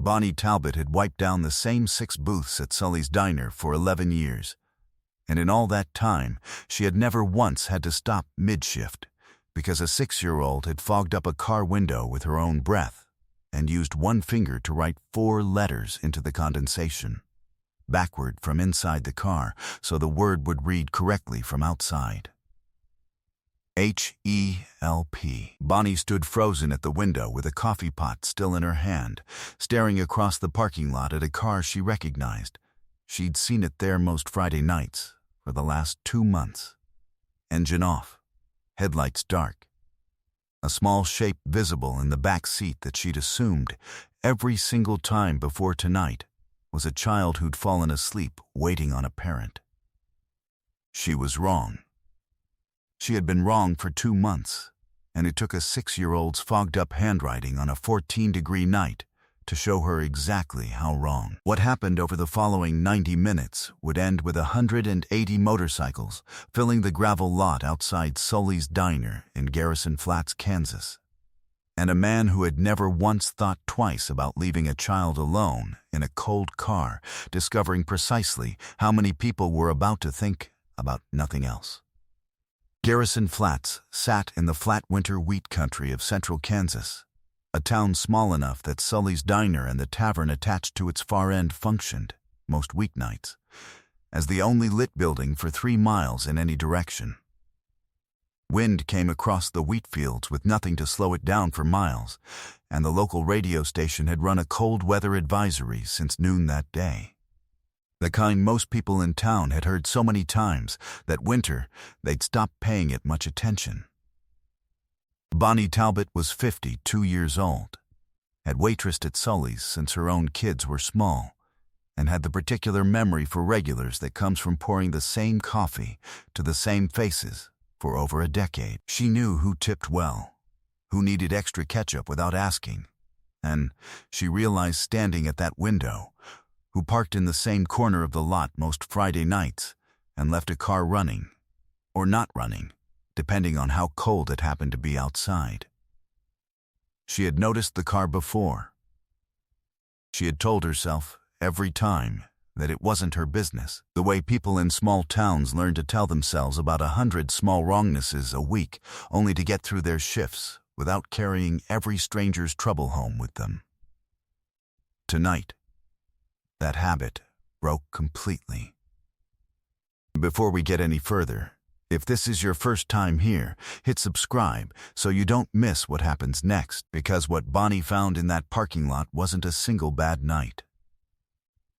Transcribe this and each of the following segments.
Bonnie Talbot had wiped down the same 6 booths at Sully's Diner for 11 years, and in all that time, she had never once had to stop mid-shift because a 6-year-old had fogged up a car window with her own breath and used one finger to write 4 letters into the condensation, backward from inside the car so the word would read correctly from outside. H-E-L-P. Bonnie stood frozen at the window with a coffee pot still in her hand, staring across the parking lot at a car she recognized. She'd seen it there most Friday nights for the last 2 months. Engine off, headlights dark. A small shape visible in the back seat that she'd assumed every single time before tonight was a child who'd fallen asleep waiting on a parent. She was wrong. She had been wrong for 2 months, and it took a 6-year-old's fogged-up handwriting on a 14-degree night to show her exactly how wrong. What happened over the following 90 minutes would end with 180 motorcycles filling the gravel lot outside Sully's Diner in Garrison Flats, Kansas, and a man who had never once thought twice about leaving a child alone in a cold car, discovering precisely how many people were about to think about nothing else. Garrison Flats sat in the flat winter wheat country of central Kansas, a town small enough that Sully's Diner and the tavern attached to its far end functioned, most weeknights, as the only lit building for 3 miles in any direction. Wind came across the wheat fields with nothing to slow it down for miles, and the local radio station had run a cold weather advisory since noon that day. The kind most people in town had heard so many times that winter they'd stopped paying it much attention. Bonnie Talbot was 52 years old, had waitressed at Sully's since her own kids were small, and had the particular memory for regulars that comes from pouring the same coffee to the same faces for over a decade. She knew who tipped well, who needed extra ketchup without asking, and she realized standing at that window who parked in the same corner of the lot most Friday nights and left a car running, or not running, depending on how cold it happened to be outside. She had noticed the car before. She had told herself every time that it wasn't her business, the way people in small towns learn to tell themselves about 100 small wrongnesses a week only to get through their shifts without carrying every stranger's trouble home with them. Tonight, that habit broke completely. Before we get any further, if this is your first time here, hit subscribe so you don't miss what happens next, because what Bonnie found in that parking lot wasn't a single bad night.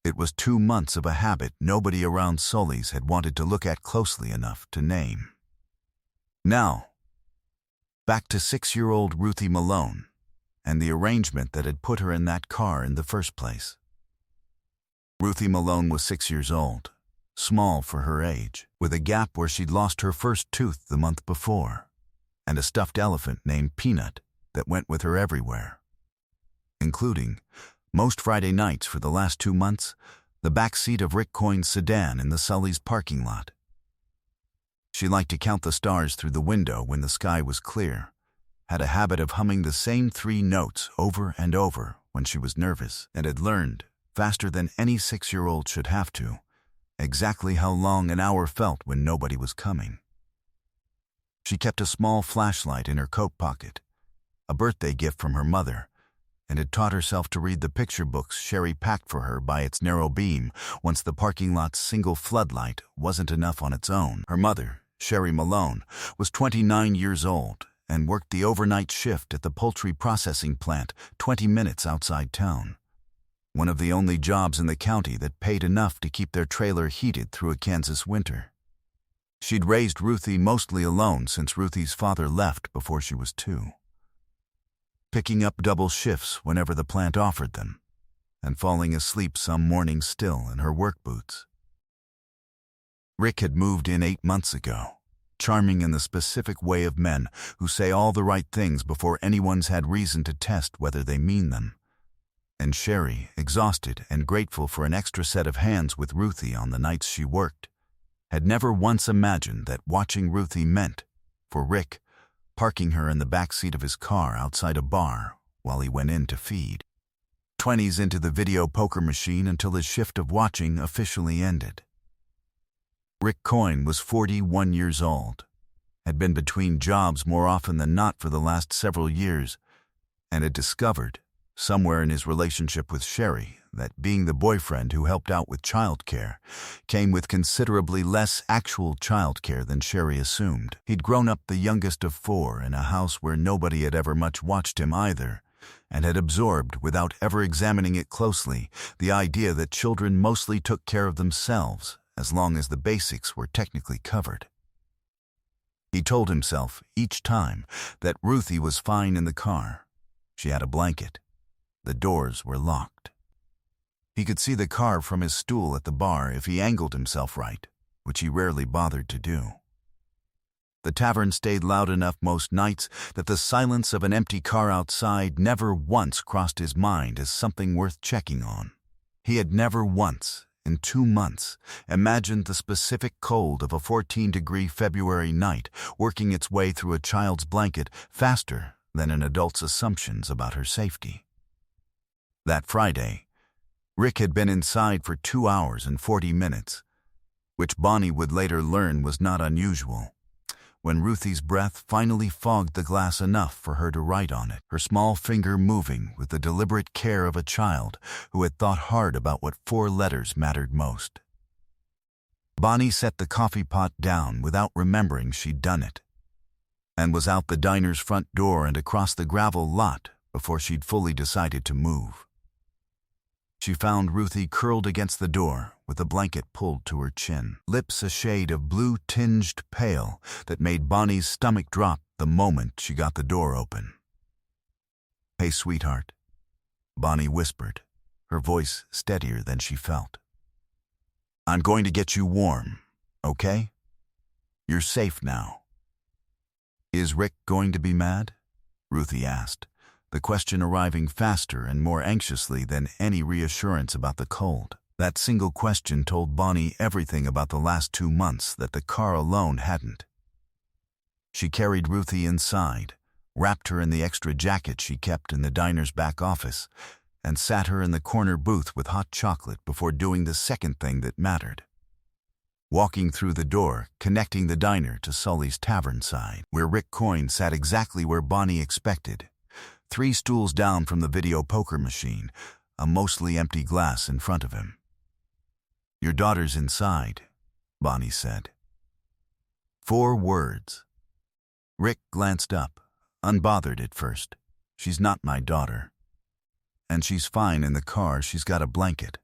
It was 2 months of a habit nobody around Sully's had wanted to look at closely enough to name. Now, back to 6-year-old Ruthie Malone and the arrangement that had put her in that car in the first place. Ruthie Malone was 6 years old, small for her age, with a gap where she'd lost her first tooth the month before, and a stuffed elephant named Peanut that went with her everywhere, including, most Friday nights for the last 2 months, the back seat of Rick Coyne's sedan in the Sully's parking lot. She liked to count the stars through the window when the sky was clear, had a habit of humming the same 3 notes over and over when she was nervous, and had learned, faster than any 6-year-old should have to, exactly how long an hour felt when nobody was coming. She kept a small flashlight in her coat pocket, a birthday gift from her mother, and had taught herself to read the picture books Sherry packed for her by its narrow beam once the parking lot's single floodlight wasn't enough on its own. Her mother, Sherry Malone, was 29 years old and worked the overnight shift at the poultry processing plant 20 minutes outside town, one of the only jobs in the county that paid enough to keep their trailer heated through a Kansas winter. She'd raised Ruthie mostly alone since Ruthie's father left before she was 2, picking up double shifts whenever the plant offered them, and falling asleep some mornings still in her work boots. Rick had moved in 8 months ago, charming in the specific way of men who say all the right things before anyone's had reason to test whether they mean them. And Sherry, exhausted and grateful for an extra set of hands with Ruthie on the nights she worked, had never once imagined that watching Ruthie meant, for Rick, parking her in the back seat of his car outside a bar while he went in to feed. 20s into the video poker machine until his shift of watching officially ended. Rick Coyne was 41 years old, had been between jobs more often than not for the last several years, and had discovered, somewhere in his relationship with Sherry, that being the boyfriend who helped out with childcare came with considerably less actual childcare than Sherry assumed. He'd grown up the youngest of 4 in a house where nobody had ever much watched him either, and had absorbed, without ever examining it closely, the idea that children mostly took care of themselves as long as the basics were technically covered. He told himself each time that Ruthie was fine in the car. She had a blanket. The doors were locked. He could see the car from his stool at the bar if he angled himself right, which he rarely bothered to do. The tavern stayed loud enough most nights that the silence of an empty car outside never once crossed his mind as something worth checking on. He had never once, in 2 months, imagined the specific cold of a 14-degree February night working its way through a child's blanket faster than an adult's assumptions about her safety. That Friday, Rick had been inside for 2 hours and 40 minutes, which Bonnie would later learn was not unusual, when Ruthie's breath finally fogged the glass enough for her to write on it, her small finger moving with the deliberate care of a child who had thought hard about what 4 letters mattered most. Bonnie set the coffee pot down without remembering she'd done it, and was out the diner's front door and across the gravel lot before she'd fully decided to move. She found Ruthie curled against the door with a blanket pulled to her chin, lips a shade of blue-tinged pale that made Bonnie's stomach drop the moment she got the door open. "Hey, sweetheart," Bonnie whispered, her voice steadier than she felt. "I'm going to get you warm, okay? You're safe now." "Is Rick going to be mad?" Ruthie asked, the question arriving faster and more anxiously than any reassurance about the cold. That single question told Bonnie everything about the last 2 months that the car alone hadn't. She carried Ruthie inside, wrapped her in the extra jacket she kept in the diner's back office, and sat her in the corner booth with hot chocolate before doing the second thing that mattered: walking through the door, connecting the diner to Sully's tavern side, where Rick Coyne sat exactly where Bonnie expected, 3 stools down from the video poker machine, a mostly empty glass in front of him. "Your daughter's inside," Bonnie said. 4 words. Rick glanced up, unbothered at first. "She's not my daughter. And she's fine in the car. She's got a blanket.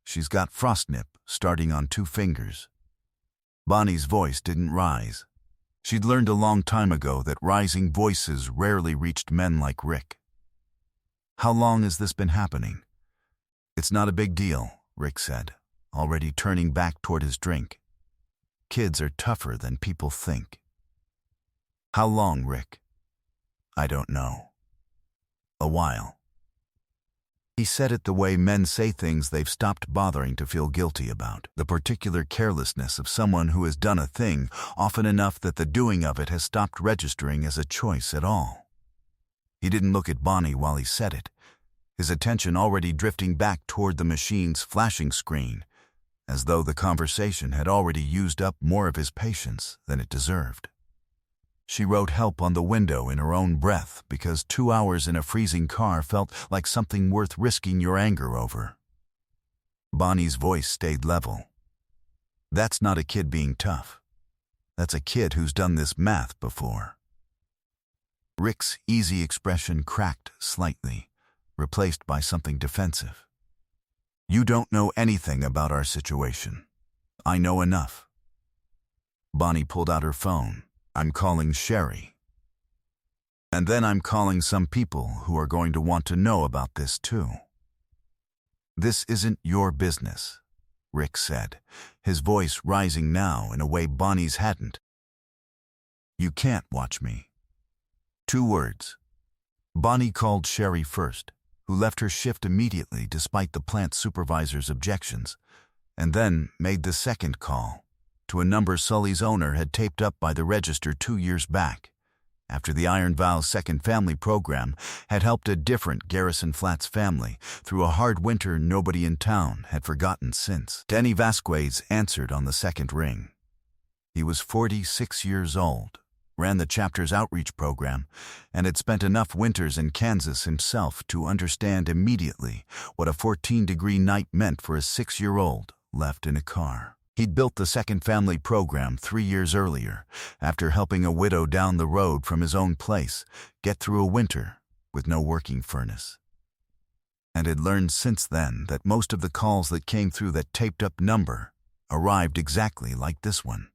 She's got frostnip starting on 2 fingers. Bonnie's voice didn't rise. She'd learned a long time ago that rising voices rarely reached men like Rick. "How long has this been happening?" "It's not a big deal," Rick said, already turning back toward his drink. "Kids are tougher than people think." "How long, Rick?" "I don't know. A while." He said it the way men say things they've stopped bothering to feel guilty about, the particular carelessness of someone who has done a thing often enough that the doing of it has stopped registering as a choice at all. He didn't look at Bonnie while he said it, his attention already drifting back toward the machine's flashing screen, as though the conversation had already used up more of his patience than it deserved. She wrote help on the window in her own breath because 2 hours in a freezing car felt like something worth risking your anger over. Bonnie's voice stayed level. "That's not a kid being tough. That's a kid who's done this math before." Rick's easy expression cracked slightly, replaced by something defensive. "You don't know anything about our situation. I know enough." Bonnie pulled out her phone. "I'm calling Sherry. And then I'm calling some people who are going to want to know about this too." "This isn't your business," Rick said, his voice rising now in a way Bonnie's hadn't. "You can't watch me." 2 words. Bonnie called Sherry first, who left her shift immediately despite the plant supervisor's objections, and then made the second call, to a number Sully's owner had taped up by the register 2 years back, after the Iron Vow's second family program had helped a different Garrison Flats family through a hard winter nobody in town had forgotten since. Denny Vasquez answered on the second ring. He was 46 years old, ran the chapter's outreach program, and had spent enough winters in Kansas himself to understand immediately what a 14-degree night meant for a 6-year-old left in a car. He'd built the second family program 3 years earlier, after helping a widow down the road from his own place get through a winter with no working furnace. And had learned since then that most of the calls that came through that taped-up number arrived exactly like this one.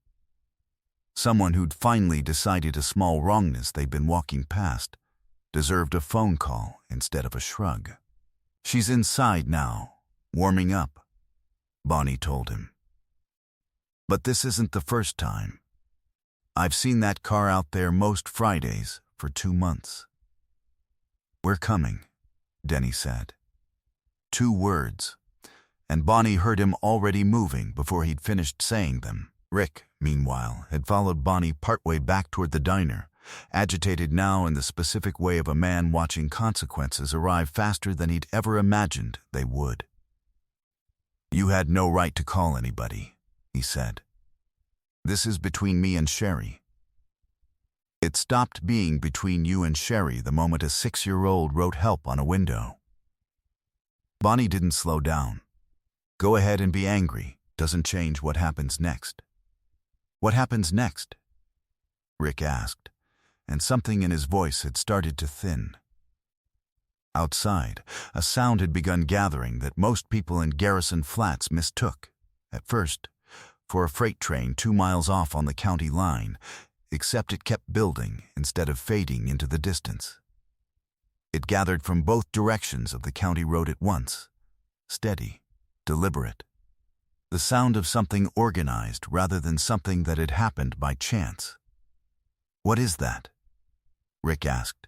Someone who'd finally decided a small wrongness they'd been walking past deserved a phone call instead of a shrug. "She's inside now, warming up," Bonnie told him. "But this isn't the first time. I've seen that car out there most Fridays for 2 months." "We're coming," Denny said. 2 words, and Bonnie heard him already moving before he'd finished saying them. Rick, meanwhile, had followed Bonnie partway back toward the diner, agitated now in the specific way of a man watching consequences arrive faster than he'd ever imagined they would. "You had no right to call anybody," he said. "This is between me and Sherry." It stopped being between you and Sherry the moment a 6-year-old wrote help on a window. Bonnie didn't slow down. "Go ahead and be angry. Doesn't change what happens next." "What happens next?" Rick asked, and something in his voice had started to thin. Outside, a sound had begun gathering that most people in Garrison Flats mistook, at first, for a freight train 2 miles off on the county line, except it kept building instead of fading into the distance. It gathered from both directions of the county road at once, steady, deliberate. The sound of something organized rather than something that had happened by chance. "What is that?" Rick asked,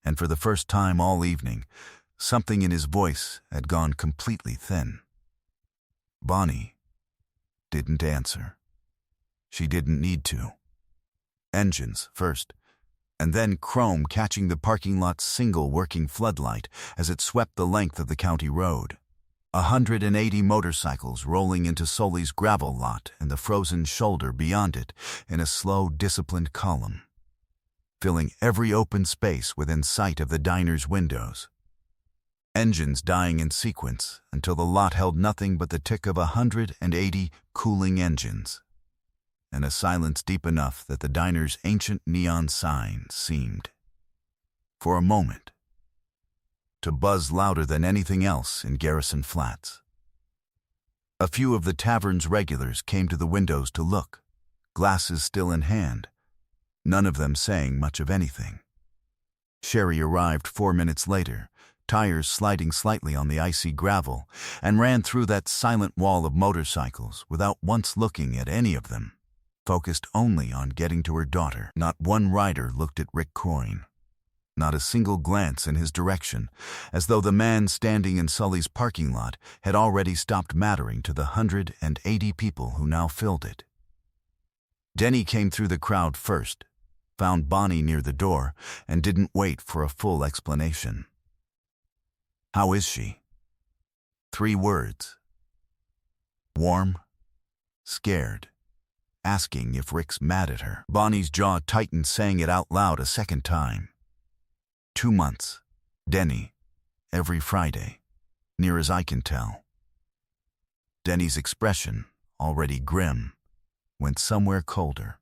and for the first time all evening, something in his voice had gone completely thin. Bonnie didn't answer. She didn't need to. Engines first, and then chrome catching the parking lot's single working floodlight as it swept the length of the county road. 180 motorcycles rolling into Sully's gravel lot and the frozen shoulder beyond it in a slow, disciplined column, filling every open space within sight of the diner's windows. Engines dying in sequence until the lot held nothing but the tick of 180 cooling engines, and a silence deep enough that the diner's ancient neon sign seemed, for a moment, to buzz louder than anything else in Garrison Flats. A few of the tavern's regulars came to the windows to look, glasses still in hand, none of them saying much of anything. Sherry arrived 4 minutes later, tires sliding slightly on the icy gravel, and ran through that silent wall of motorcycles without once looking at any of them, focused only on getting to her daughter. Not one rider looked at Rick Coyne. Not a single glance in his direction, as though the man standing in Sully's parking lot had already stopped mattering to the 180 people who now filled it. Denny came through the crowd first, found Bonnie near the door, and didn't wait for a full explanation. "How is she?" 3 words. Warm, scared, asking if Rick's mad at her. Bonnie's jaw tightened saying it out loud a second time. 2 months. Denny. Every Friday. Near as I can tell. Denny's expression, already grim, went somewhere colder.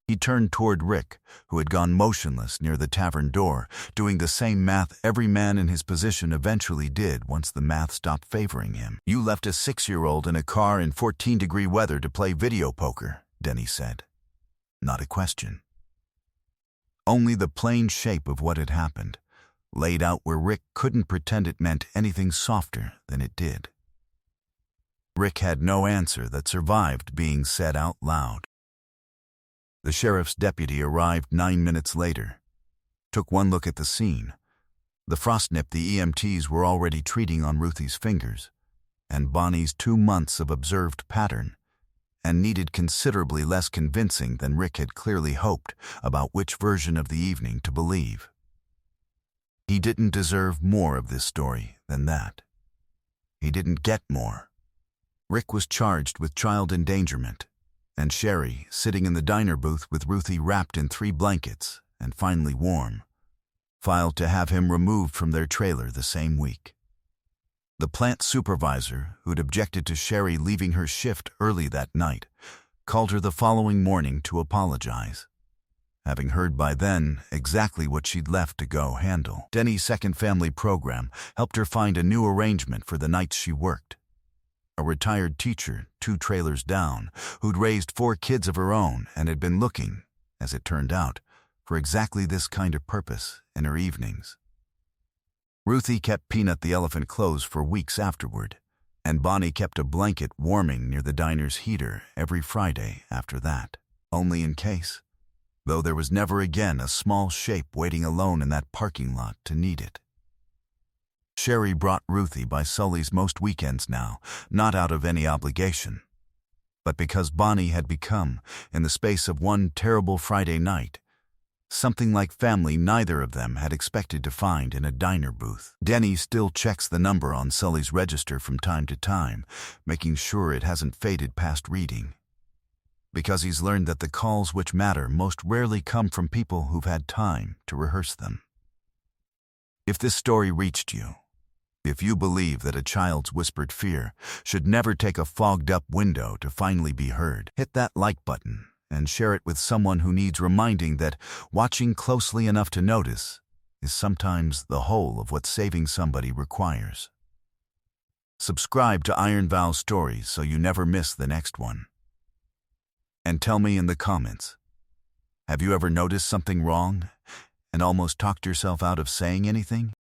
He turned toward Rick, who had gone motionless near the tavern door, doing the same math every man in his position eventually did once the math stopped favoring him. "You left a 6-year-old in a car in 14-degree weather to play video poker," Denny said. Not a question. Only the plain shape of what had happened, laid out where Rick couldn't pretend it meant anything softer than it did. Rick had no answer that survived being said out loud. The sheriff's deputy arrived 9 minutes later, took one look at the scene, the frostnip the EMTs were already treating on Ruthie's fingers, and Bonnie's 2 months of observed pattern, and needed considerably less convincing than Rick had clearly hoped about which version of the evening to believe. He didn't deserve more of this story than that. He didn't get more. Rick was charged with child endangerment, and Sherry, sitting in the diner booth with Ruthie wrapped in 3 blankets and finally warm, filed to have him removed from their trailer the same week. The plant supervisor, who'd objected to Sherry leaving her shift early that night, called her the following morning to apologize, having heard by then exactly what she'd left to go handle. Denny's second family program helped her find a new arrangement for the nights she worked. A retired teacher, 2 trailers down, who'd raised 4 kids of her own and had been looking, as it turned out, for exactly this kind of purpose in her evenings. Ruthie kept Peanut the elephant clothes for weeks afterward, and Bonnie kept a blanket warming near the diner's heater every Friday after that, only in case, though there was never again a small shape waiting alone in that parking lot to need it. Sherry brought Ruthie by Sully's most weekends now, not out of any obligation, but because Bonnie had become, in the space of one terrible Friday night, something like family neither of them had expected to find in a diner booth. Denny still checks the number on Sully's register from time to time, making sure it hasn't faded past reading, because he's learned that the calls which matter most rarely come from people who've had time to rehearse them. If this story reached you, if you believe that a child's whispered fear should never take a fogged-up window to finally be heard, hit that like button and share it with someone who needs reminding that watching closely enough to notice is sometimes the whole of what saving somebody requires. Subscribe to Iron Vow Stories so you never miss the next one. And tell me in the comments, have you ever noticed something wrong and almost talked yourself out of saying anything?